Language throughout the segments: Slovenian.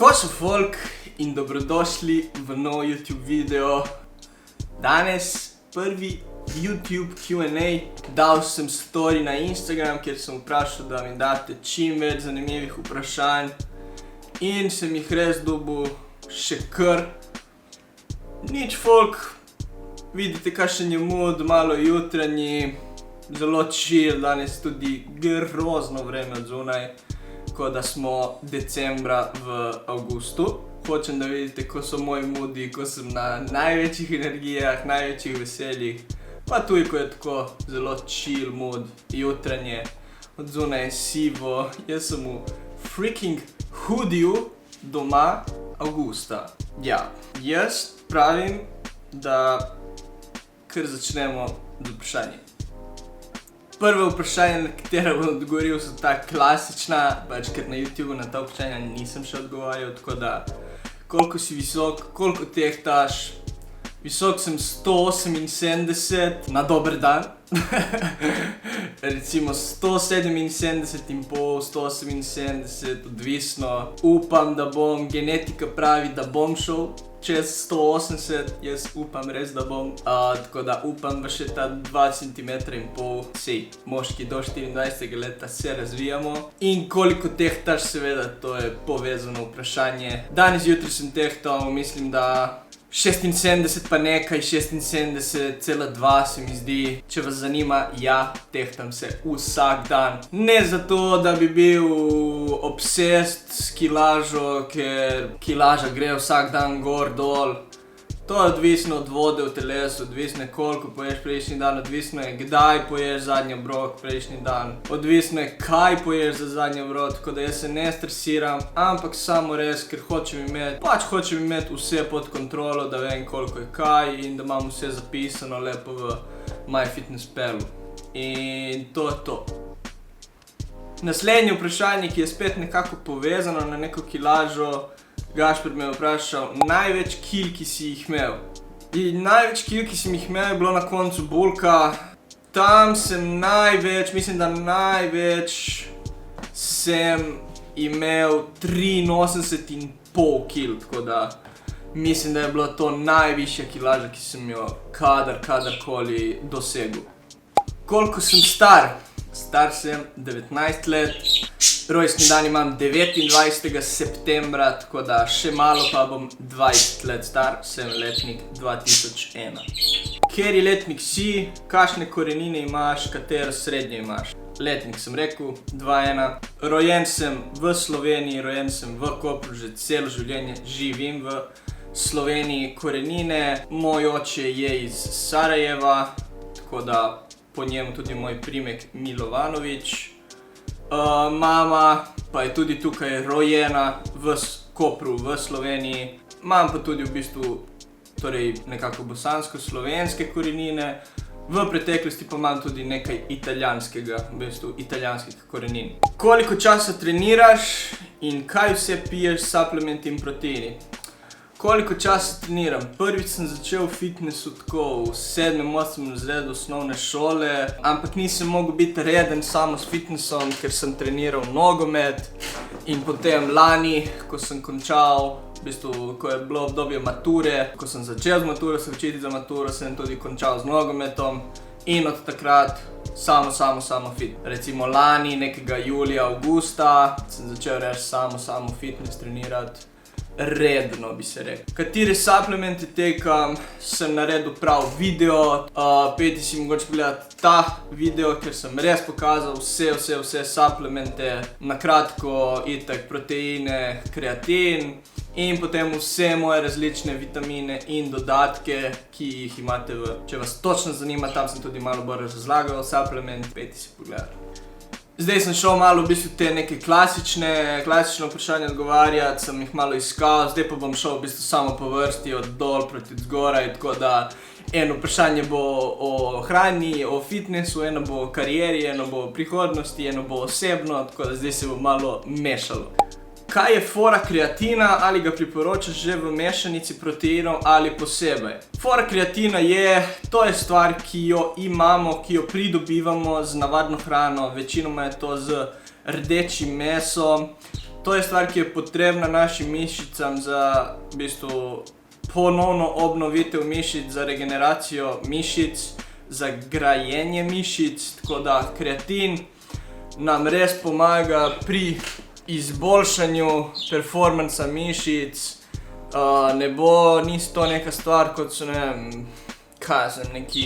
Ko so folk in dobrodošli v nov YouTube video. Danes prvi YouTube Q&A. Dal sem story na Instagram, kjer sem vprašal, da mi date čim več zanimivih vprašanj. In sem jih res dobil še kar. Nič folk, vidite kakšen je mood, malo jutranji, zelo chill, danes tudi grozno vreme od zunaj. Kot da smo decembra v avgustu. Hočem, da vidite, ko so moji moodi, ko sem na največjih energijah, največjih veseljih. Pa tudi, ko je tako zelo chill mood, jutranje, od zunaj je sivo. Jaz sem v freaking hoodiju doma avgusta. Ja, jaz pravim, da kar začnemo z vprašanjem. Prvo vprašanje, na katero bom odgovoril, so ta klasična, pač ker na YouTube na ta vprašanja nisem še odgovarjal, tako da koliko si visok, koliko tehtaš. Visok sem 178 na dober dan. Recimo 177,5, 178, odvisno. Upam, da bom, genetika pravi, da bom šel čez 180, jaz upam res, da bom. Tako da upam, da še ta 2,5 cm, sej, moški do 24. leta se razvijamo. In koliko tehtaš, seveda, to je povezano vprašanje. Danes jutri sem tehtal, mislim, da 76 pa nekaj, 76,2 se mi zdi. Če vas zanima, ja, tehtam se vsak dan. Ne zato, da bi bil obsessed s kilažo, ker kilaža gre vsak dan gor, dol. To je odvisno od vode v telesu, odvisno je koliko poješ prejšnji dan, odvisno je kdaj poješ zadnji obrok prejšnji dan. Odvisno je kaj poješ za zadnji obrok, tako da jaz se ne stresiram, ampak samo res, ker hočem imeti vse pod kontrolo, da vem koliko je kaj in da imam vse zapisano lepo v MyFitnessPalu. In to je to. Naslednje vprašanje, ki je spet nekako povezano na neko kilažo. Gašper me je vprašal, največ kil, ki si jih imel. In največ kil, ki sem jih imel, je bilo na koncu bulka. Tam sem mislim, da največ sem imel 83,5 kil, tako da mislim, da je bila to najvišja kilaža, ki sem jo kadarkoli dosegel. Koliko sem star? Star sem 19 let. Rojstni dan imam 29. septembra, tako da še malo pa bom 20 let star, sem letnik 2001. Kateri letnik si, kakšne korenine imaš, katero srednje imaš? Letnik sem rekel, 2001. Rojen sem v Sloveniji, rojen sem v Kopru, že celo življenje živim v Sloveniji. Korenine, moj oče je iz Sarajeva, tako da po njemu tudi moj primek Milovanović. Mama pa je tudi tukaj rojena v Kopru, v Sloveniji. Imam pa tudi v bistvu nekako bosansko-slovenske korenine. V preteklosti pa imam tudi nekaj italijanskih korenin. Koliko časa treniraš in kaj vse piješ, suplementi in proteini? Koliko časa treniram? Prvič sem začel v fitnessu tako v 7. 8. razredu osnovne šole, ampak nisem mogel biti reden samo s fitnessom, ker sem treniral nogomet. In potem lani, ko sem končal, v bistvu, ko je bilo obdobje mature, ko sem začel z maturo, se učiti za maturo, sem tudi končal z nogometom. In od takrat samo fit. Recimo lani, nekega julija, avgusta, sem začel reči samo fitness trenirati. Redno bi se rekel. Katere suplemente tekam, sem naredil prav video. Pejte si mogoče pogledati ta video, ker sem res pokazal vse suplemente. Na kratko, itak proteine, kreatin in potem vse moje različne vitamine in dodatke, ki jih imate če vas točno zanima, tam sem tudi malo bolj razlagal suplement, pejte si pogledati. Zdaj sem šel malo v bistvu te neke klasične vprašanja odgovarjati, sem jih malo iskal, zdaj pa bom šel v bistvu samo po vrsti od dol proti zgoraj, tako da eno vprašanje bo o hrani, o fitnessu, eno bo o karieri, eno bo o prihodnosti, eno bo osebno, tako da zdaj se bo malo mešalo. Kaj je fora kreatina, ali ga priporočaš že v mešanici proteinov ali posebej? Fora kreatina to je stvar, ki jo imamo, ki jo pridobivamo z navadno hrano, večinoma je to z rdečim mesom. To je stvar, ki je potrebna našim mišicam za v bistvu ponovno obnovitev mišic, za regeneracijo mišic, za grajenje mišic, tako da kreatin nam res pomaga pri izboljšanju performansa mišic. Niso to neka stvar, kot so, ne vem, neki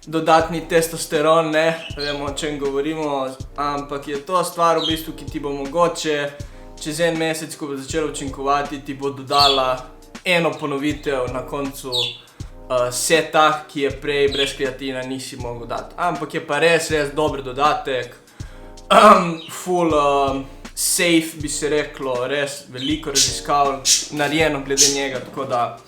dodatni testosteron, ne, vemo, o čem govorimo, ampak je to stvar v bistvu, ki ti bo mogoče čez en mesec, ko bo začela učinkovati, ti bo dodala eno ponovitev na koncu seta, ki je prej brez kreatina nisi mogel dati. Ampak je pa res dober dodatek, full safe bi se reklo, res veliko raziskav narejeno glede njega, tako da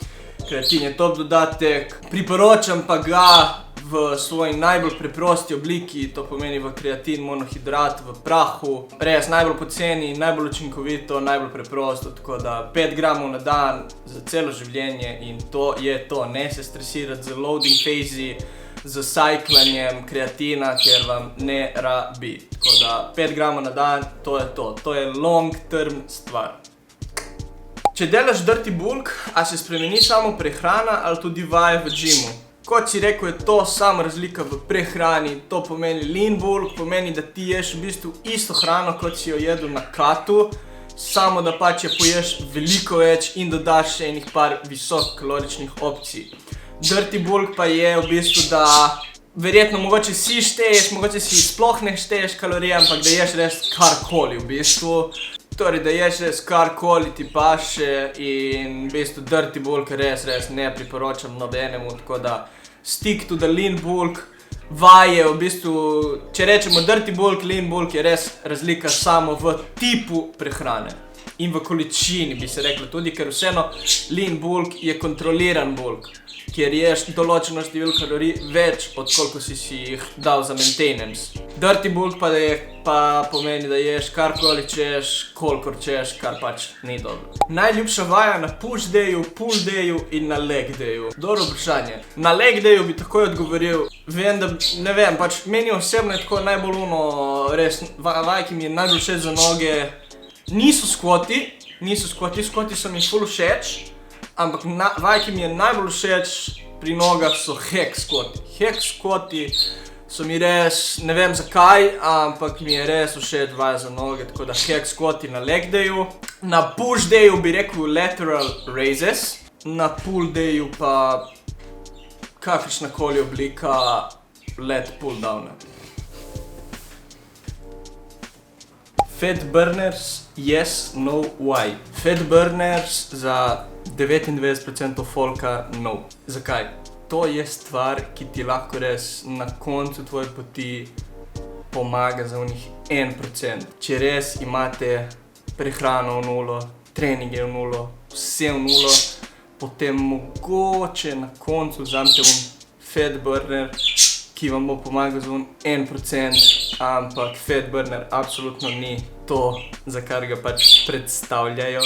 kreatin je top dodatek. Priporočam pa ga v svoji najbolj preprosti obliki, to pomeni v kreatin monohidrat v prahu. Res najbolj poceni, najbolj učinkovito, najbolj preprosto, tako da 5 gramov na dan za celo življenje in to je to. Ne se stresirati z loading phase, z sajklanjem kreatina, ker vam ne rabi. Tako da 5 gramov na dan, to je to. To je long term stvar. Če delaš dirty bulk, a se spremeni samo prehrana ali tudi vaje v gymu? Kot si rekel, je to samo razlika v prehrani, to pomeni lean bulk, pomeni, da ti ješ v bistvu isto hrano, kot si jo jedel na katu, samo da pač je poješ veliko več in dodaš še enih par visokokaloričnih opcij. Dirty bulk pa je v bistvu, da verjetno mogoče si šteješ, mogoče si sploh ne šteješ kalorije, ampak da ješ res karkoli v bistvu. Torej, da ješ res karkoli ti paše in v bistvu dirty bulk res ne priporočam nobenemu, tako da stick to the lean bulk. Vaje v bistvu, če rečemo dirty bulk, lean bulk je res razlika samo v tipu prehrane in v količini, bi se reklo tudi, ker vseeno lean bulk je kontroliran bulk, kjer ješ določeno število kalorij več, od koliko si jih dal za maintenance. Dirty bulk pa pomeni, da ješ karkoli češ, kolikor češ, kar pač ni dobro. Najljubša vaja na push dayu, pull dayu in na leg dayu. Dobro vprašanje. Na leg dayu bi takoj odgovoril, ne vem, pač meni osebno je tako najbolj res vaj, ki mi je najbolj všeč za noge, niso squati, squati so mi ful všeč, ampak vaj, ki mi je najbolj všeč pri nogah so hack squati. Hack squati so mi res, ne vem zakaj, ampak mi je res všeč vaja za noge, tako da hack squati na leg dayu. Na push dayu bi rekel lateral raises, na pull dayu pa kakršnakoli oblika lat pull downa. Fat burners, yes, no, why? Fat burners za 99% folka, no. Zakaj? To je stvar, ki ti lahko res na koncu tvoje poti pomaga za onih 1%. Če res imate prehrano v nulo, treninge v nulo, vse v nulo, potem mogoče na koncu vzamete fat burner, ki vam bo pomagal za 1%, ampak fat burner absolutno ni to, za kar ga pač predstavljajo.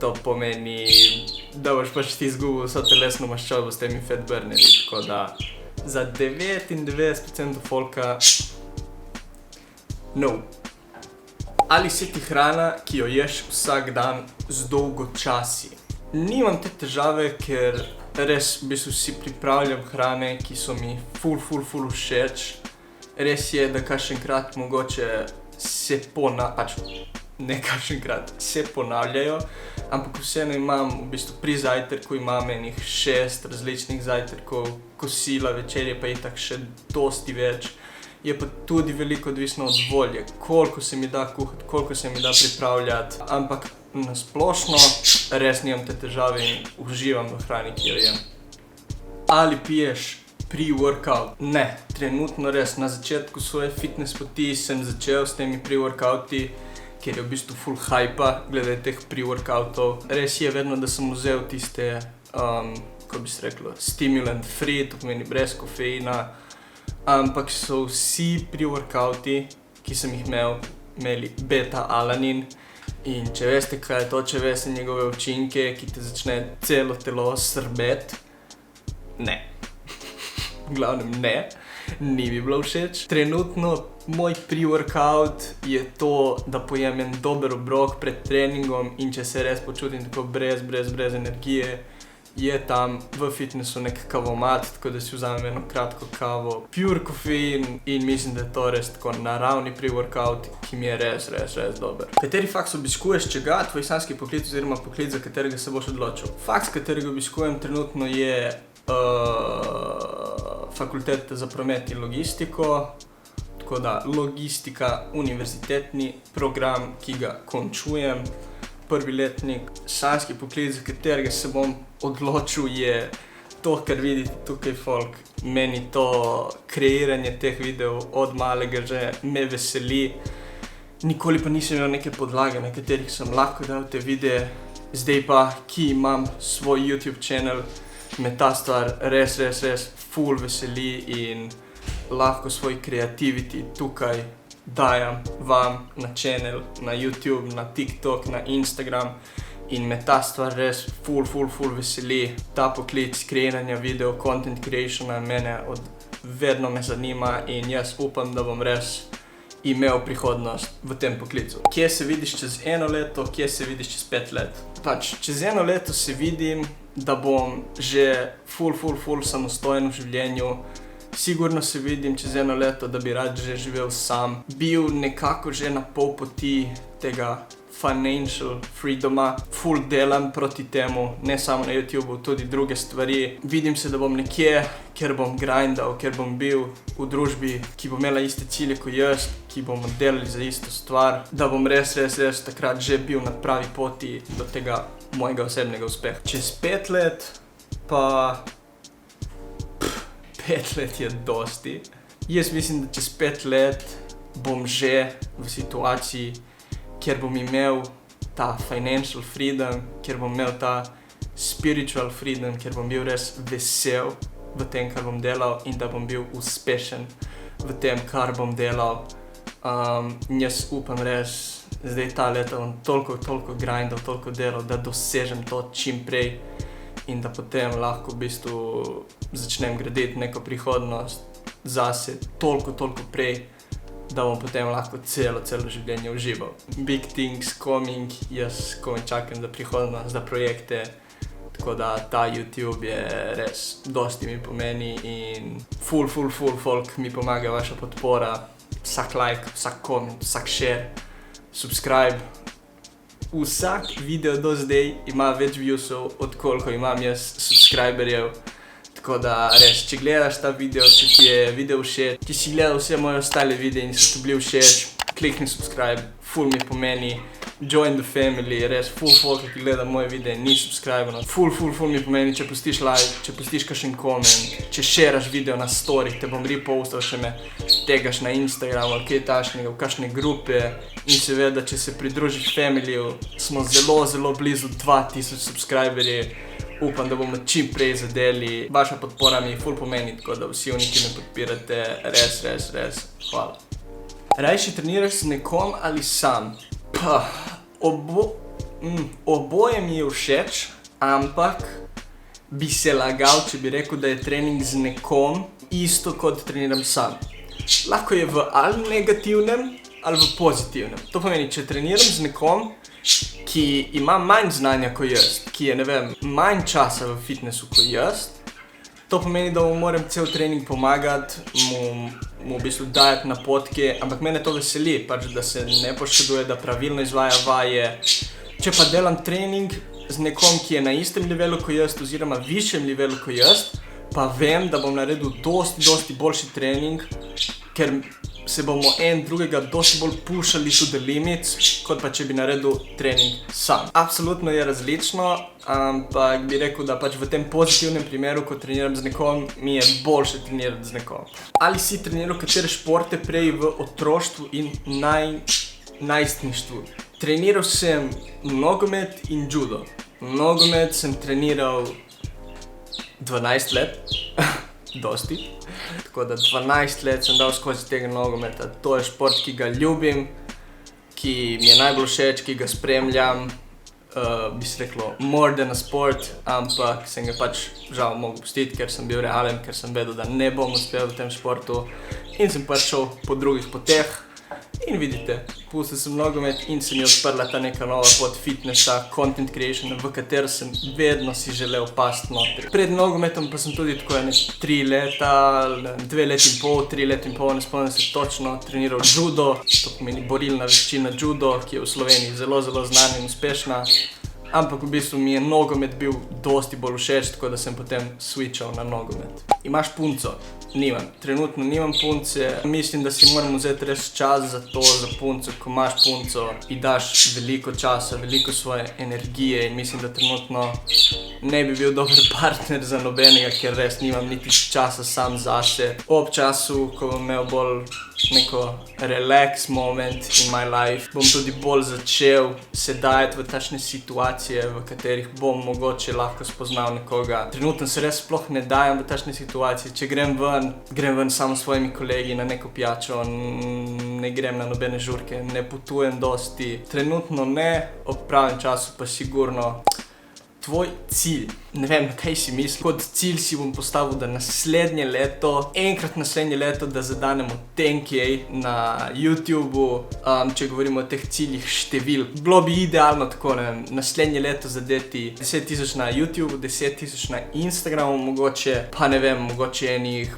To pomeni, da boš pač ti izgubil vso telesno maščobo s temi fat burnerji, tako da za 99% folka no. Ali se ti hrana, ki jo ješ vsak dan, zdolgočasi? Nimam te težave, ker res v bistvu si pripravljam hrane, ki so mi ful všeč. Res je, da kakšenkrat mogoče se se ponavljajo, ampak vseeno imam v bistvu pri zajtrku imam enih 6 različnih zajtrkov, kosila, večerje pa itak še dosti več. Je pa tudi veliko odvisno od volje, koliko se mi da kuhati, koliko se mi da pripravljati, ampak na splošno res nimam te težave in uživam v hrani, ki jo jem. Ali piješ pre-workout? Ne, trenutno res. Na začetku svoje fitness poti sem začel s temi pre-workouti, ker je v bistvu full hypa glede teh pre-workoutov. Res je vedno, da sem vzel tiste, kako bi se reklo, stimulant free, to pomeni brez kofeina, ampak so vsi pre-workouti, ki sem jih imeli beta-alanin. In če veste, kaj je to, če veste njegove učinke, ki te začne celo telo srbet, ne. V glavnem ne, ni mi bilo všeč. Trenutno Moj pre-workout je to, da pojem en dober obrok pred treningom in če se res počutim tako brez energije, je tam v fitnessu nek kavomat, tako da si vzamem eno kratko kavo, pure kofein in mislim, da je to res tako naravni pre-workout, ki mi je res dober. Kateri faks obiskuješ, če ga, tvoj sanjski poklic oziroma poklic, za katerega se boš odločil? Faks, katerega obiskujem trenutno je fakulteta za promet in logistiko, tako da logistika, univerzitetni program, ki ga končujem, prvi letnik. Sanjski poklic, za katerega se bom odločil, je to, kar vidite tukaj folk. Meni to kreiranje teh videov od malega že me veseli. Nikoli pa nisem imel neke podlage, na katerih sem lahko dal te videe. Zdaj pa, ki imam svoj YouTube channel, me ta stvar res ful veseli in lahko svoj creativity tukaj dajam vam na channel, na YouTube, na TikTok, na Instagram in me ta stvar res ful veseli. Ta poklic kreiranja video, content creationa mene vedno me zanima in jaz upam, da bom res imel prihodnost v tem poklicu. Kje se vidiš čez 1 leto, kje se vidiš čez 5 let? Pač, čez 1 leto se vidim, da bom že ful samostojen v življenju. Sigurno se vidim čez 1 leto, da bi rad že živel sam. Bil nekako že na pol poti tega financial freedoma. Ful delam proti temu, ne samo na YouTubeu, tudi druge stvari. Vidim se, da bom nekje, kjer bom grindal, kjer bom bil v družbi, ki bo imela iste cilje kot jaz, ki bomo delali za isto stvar, da bom res takrat že bil na pravi poti do tega mojega osebnega uspeha. Čez 5 let pa 5 let je dosti. Jaz mislim, da čez 5 let bom že v situaciji, kjer bom imel ta financial freedom, kjer bom imel ta spiritual freedom, kjer bom bil res vesel v tem, kar bom delal in da bom bil uspešen v tem, kar bom delal. Jaz upam res, zdaj ta leta bom toliko grindal, toliko delal, da dosežem to čim prej in da potem lahko v bistvu začnem graditi neko prihodnost zase toliko prej, da bom potem lahko celo življenje užival. Big things coming, jaz komaj čakam za prihodnost, za projekte, tako da ta YouTube je res dosti mi pomeni in ful folk mi pomaga vaša podpora, vsak like, vsak comment, vsak share, subscribe. Vsak video do zdaj ima več viewsov, od koliko imam jaz subscriberjev. Tako da res, če gledaš ta video, če ti je video všeč, če si gledal vse moje ostale videe in so ti bili všeč, klikni subscribe, ful mi pomeni. Join the family, res ful folk, ki gleda moje videe, ni subscribeno. Ful mi pomeni, če pustiš like, če pustiš kakšen comment, če sharaš video na story, te bom repostal, če me tegaš na Instagram ali kaj takšnega, v kakšne grupe. In seveda, če se pridružiš familyju, smo zelo blizu 2000 subscriberji. Upam, da bomo čim prej zadeli. Vaša podpora mi ful pomeni, tako da vsi oni, ki me podpirate, res, hvala. Rajši treniraš z nekom ali sam? Oboje mi je všeč, ampak bi se lagal, če bi rekel, da je trening z nekom isto kot treniram sam. Lahko je v ali negativnem ali v pozitivnem. To pomeni, če treniram z nekom, ki ima manj znanja kot jaz, ki je, ne vem, manj časa v fitnessu kot jaz, to pomeni, da mu moram cel trening pomagati, mu v bistvu dajati napotke, ampak mene to veseli, pač da se ne poškoduje, da pravilno izvaja vaje. Če pa delam trening z nekom, ki je na istem levelu kot jaz, oziroma višjem levelu kot jaz, pa vem, da bom naredil dosti boljši trening, ker se bomo en drugega dosti bolj pušali to the limits, kot pa če bi naredil trening sam. Absolutno je različno, ampak bi rekel, da pač v tem pozitivnem primeru, ko treniram z nekom, mi je boljše trenirati z nekom. Ali si treniral katere športe prej v otroštvu in najstništvu? Treniral sem nogomet in judo. Nogomet sem treniral 12 let, dosti. Tako da 12 let sem dal skozi tega nogometa. To je šport, ki ga ljubim, ki mi je najbolj všeč, ki ga spremljam. bi se reklo, more than a sport, ampak sem ga pač žal mogel pustiti, ker sem bil realen, ker sem vedel, da ne bom uspel v tem športu in sem pač šel po drugih poteh. In vidite, pustil sem nogomet in se mi je odprla ta neka nova pot fitnessa, content creation, v katero sem vedno si želel pasti notri. Pred nogometom pa sem tudi tako 3 leta, 2 leti in pol, 3 leti in pol, ne spomnim se točno, treniral judo, to pomeni borilna veščina judo, ki je v Sloveniji zelo, zelo znana in uspešna. Ampak v bistvu mi je nogomet bil dosti bolj všeč, tako da sem potem switchal na nogomet. Imaš punco? Nimam. Trenutno nimam punce. Mislim, da si moram vzeti res čas za to, za punco. Ko imaš punco, ji daš veliko časa, veliko svoje energije in mislim, da trenutno ne bi bil dober partner za nobenega, ker res nimam niti časa sam zase. Ob času, ko bom imel bolj neko relax moment in my life, bom tudi bolj začel se dajati v takšne situacije, v katerih bom mogoče lahko spoznal nekoga. Trenutno se res sploh ne dajam v takšne situacije. Če grem ven samo s svojimi kolegi na neko pijačo, ne grem na nobene žurke, ne potujem dosti. Trenutno ne, ob pravem času pa sigurno. Tvoj cilj, ne vem, kaj si misli, kot cilj si bom postavil, da enkrat naslednje leto, da zadanemo 10K na YouTubeu, če govorimo o teh ciljih števil. Bilo bi idealno tako, ne vem, naslednje leto zadeti 10 000 na YouTubeu, 10 000 na Instagramu, mogoče, pa ne vem, mogoče enih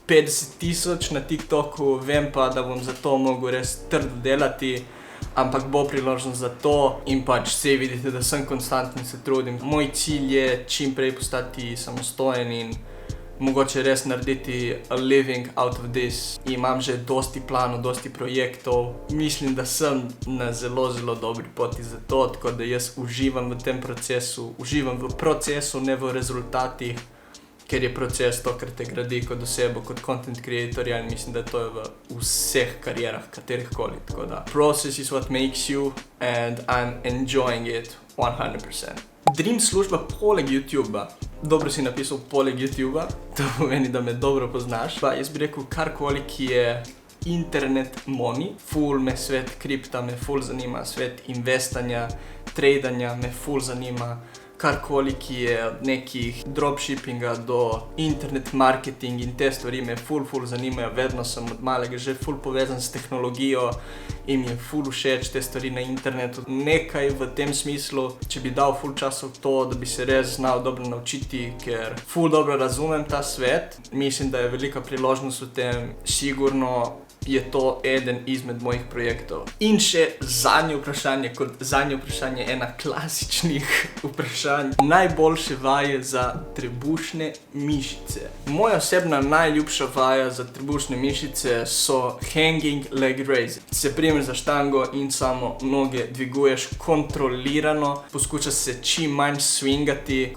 50 000 na TikToku, vem pa, da bom za to mogel res trdo delati. Ampak bo priložnost za to in pač vse vidite, da sem konstantno se trudim. Moj cilj je čim prej postati samostojen in mogoče res narediti a living out of this. Imam že dosti planov, dosti projektov. Mislim, da sem na zelo, zelo dobri poti za to, tako da jaz uživam v tem procesu, ne v rezultatih, ker je proces to, kar te gradi kot osebo, kot content creatorja in mislim, da to je v vseh karierah, katerihkoli. Tako da, process is what makes you and I'm enjoying it 100%. Dream služba poleg YouTubea. Dobro si napisal poleg YouTubea, to pomeni, da me dobro poznaš. Pa jaz bi rekel karkoli, ki je internet money. Ful me svet kripta, me ful zanima, svet investanja, tradanja me ful zanima. Karkoli, ki je od nekih dropshippinga do internet marketing in te stvari me ful zanimajo. Vedno sem od malega že ful povezan s tehnologijo in mi je ful všeč te stvari na internetu. Nekaj v tem smislu, če bi dal ful časa v to, da bi se res znal dobro naučiti, ker ful dobro razumem ta svet. Mislim, da je velika priložnost v tem. Sigurno je to eden izmed mojih projektov. In še zadnje vprašanje, ena klasičnih vprašanj. Najboljše vaje za trebušne mišice. Moja osebna najljubša vaja za trebušne mišice so hanging leg raises. Se primeš za štango in samo noge dviguješ kontrolirano, poskušaš se čim manj swingati.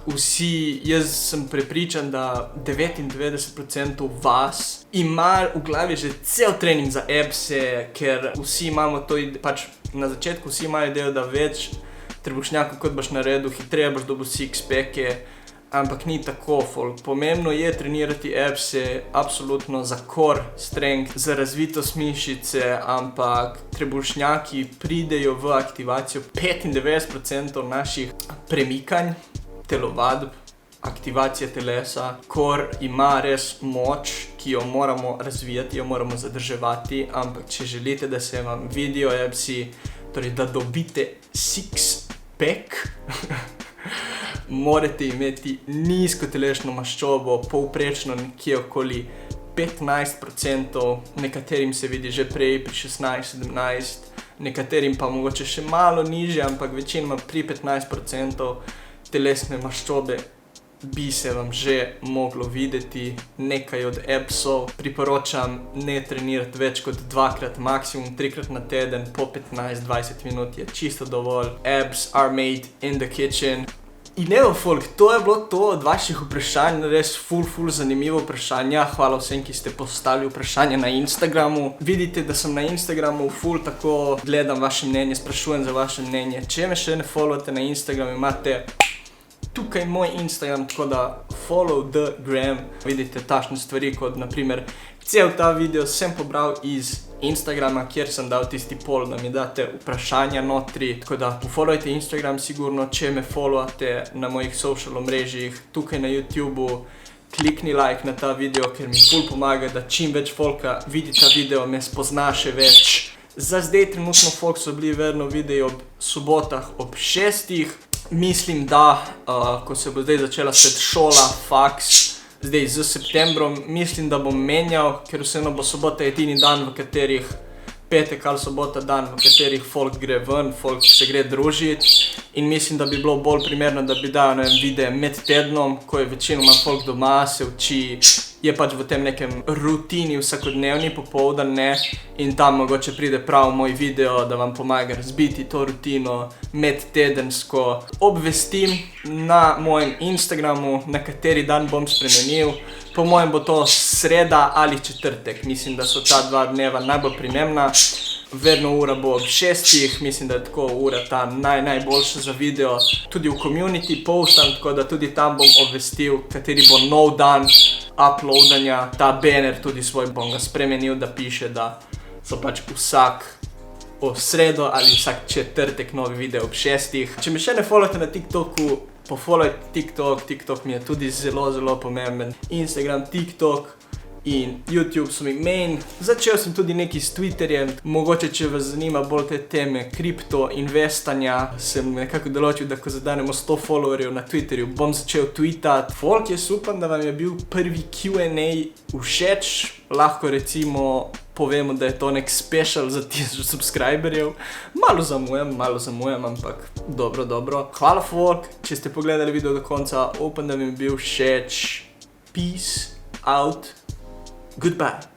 Jaz sem prepričan, da 99% vas ima v glavi že cel trening za abse, ker vsi imamo to, pač na začetku vsi imajo idejo, da več trebušnjakov kot boš naredil, hitreje boš dobil six-packe, ampak ni tako, folk. Pomembno je trenirati abse, absolutno za core strength, za razvitost mišice, ampak trebušnjaki pridejo v aktivacijo 95% naših premikanj, telovadb, aktivacija telesa. Core ima res moč, ki jo moramo razvijati, jo moramo zadrževati, ampak če želite, da se vam vidijo absi, torej da dobite six-pack, morate imeti nizko telesno maščobo, povprečno nekje okoli 15%, nekaterim se vidi že prej pri 16-17%, nekaterim pa mogoče še malo nižje, ampak večinoma pri 15% telesne maščobe bi se vam že moglo videti. Nekaj od absov priporočam ne trenirati več kot 2-krat, maksimum 3-krat na teden, po 15-20 minut je čisto dovolj. Abs are made in the kitchen. In evo, folk, to je bilo to od vaših vprašanj, res ful zanimivo vprašanja. Hvala vsem, ki ste postavili vprašanje na Instagramu. Vidite, da sem na Instagramu ful tako, gledam vaše mnenje, sprašujem za vaše mnenje. Če me še ne followate na Instagramu, imate tukaj moj Instagram, tako da follow the gram. Vidite takšne stvari kot naprimer cel ta video sem pobral iz Instagrama, kjer sem dal tisti poll, da mi date vprašanja notri, tako da pofollowajte Instagram sigurno, če me followate na mojih social omrežjih, tukaj na YouTubeu, klikni like na ta video, ker mi ful pomaga, da čim več folka vidi ta video, me spozna še več. Za zdaj trenutno folk so bili verno videi ob sobotah ob 6. Mislim, da ko se bo zdaj začela spet šola, faks, zdaj z septembrom, mislim, da bom menjal, ker vseeno bo sobota edini dan, v katerih petek ali sobota dan, v katerih folk gre ven, folk se gre družit in mislim, da bi bilo bolj primerno, da bi dal videe med tednom, ko je večinoma folk doma, se uči, je pač v tem nekem rutini vsakodnevni popoldan, ne, in tam mogoče pride prav moj video, da vam pomaga razbiti to rutino medtedensko. Obvestim na mojem Instagramu, na kateri dan bom spremenil. Po mojem bo to sreda ali četrtek, mislim, da so ta 2 dneva najbolj primerna. Verno ura bo ob 6, mislim, da je tako ura ta najboljša za video. Tudi v community postam, tako da tudi tam bom obvestil, kateri bo nov dan uploadanja. Ta banner tudi svoj bom ga spremenil, da piše, da so pač vsak o sredo ali vsak četrtek novi video ob 6. Če me še ne followate na TikToku, pofollowajte TikTok, TikTok mi je tudi zelo pomemben. Instagram, TikTok in YouTube so mi main. Začel sem tudi nekaj s Twitterjem, mogoče če vas zanima bolj te teme kripto, investanja, sem nekako določil, da ko zadanemo 100 followerjev na Twitterju, bom začel tweetat. Folk, jaz upam, da vam je bil prvi Q&A všeč, lahko recimo povemo, da je to nek special za 1000 subscriberjev. Malo zamujam, ampak dobro. Hvala folk, če ste pogledali video do konca, upam, da mi je bil všeč. Peace out. Goodbye.